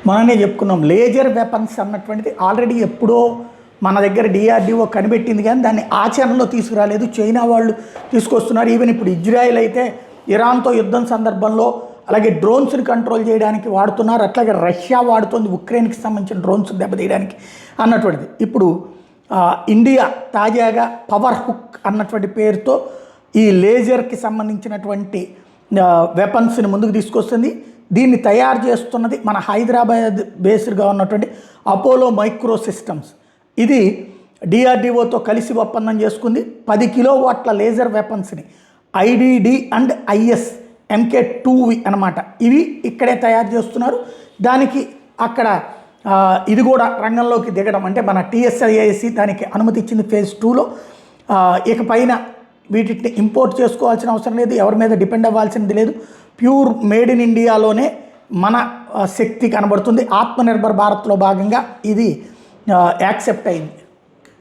మననే చెప్పుకున్నాం laser weapons అన్నటువంటిది ఆల్రెడీ ఎప్పుడో మన దగ్గర డిఆర్డిఓ కనిపెట్టింది, కానీ దాన్ని ఆచరణలో తీసుకురాలేదు. చైనా వాళ్ళు తీసుకొస్తున్నారు. ఈవెన్ ఇప్పుడు ఇజ్రాయెల్ అయితే ఇరాన్తో యుద్ధం సందర్భంలో అలాగే డ్రోన్స్ని కంట్రోల్ చేయడానికి వాడుతున్నారు. అట్లాగే రష్యా వాడుతుంది ఉక్రెయిన్కి సంబంధించిన డ్రోన్స్ దెబ్బతీయడానికి అన్నటువంటిది. ఇప్పుడు ఇండియా తాజాగా పవర్ హుక్ అన్నటువంటి పేరుతో ఈ లేజర్కి సంబంధించినటువంటి వెపన్స్ని ముందుకు తీసుకొస్తుంది. దీన్ని తయారు చేస్తున్నది మన హైదరాబాద్ బేస్డ్గా ఉన్నటువంటి అపోలో మైక్రో సిస్టమ్స్. ఇది డిఆర్డిఓతో కలిసి ఒప్పందం చేసుకుంది. 10 కిలోవాట్ల లేజర్ వెపన్స్ని ఐడిడి అండ్ ఐఎస్ MK2 అనమాట. ఇవి ఇక్కడే తయారు చేస్తున్నారు. దానికి అక్కడ ఇది కూడా రంగంలోకి దిగడం అంటే మన TSIIC దానికి అనుమతి ఇచ్చింది ఫేజ్ 2లో. ఇక పైన వీటిని ఇంపోర్ట్ చేసుకోవాల్సిన అవసరం లేదు, ఎవరి మీద డిపెండ్ అవ్వాల్సింది లేదు. ప్యూర్ మేడ్ ఇన్ ఇండియాలోనే మన శక్తి కనబడుతుంది. ఆత్మనిర్భర్ భారత్లో భాగంగా ఇది యాక్సెప్ట్ అయింది.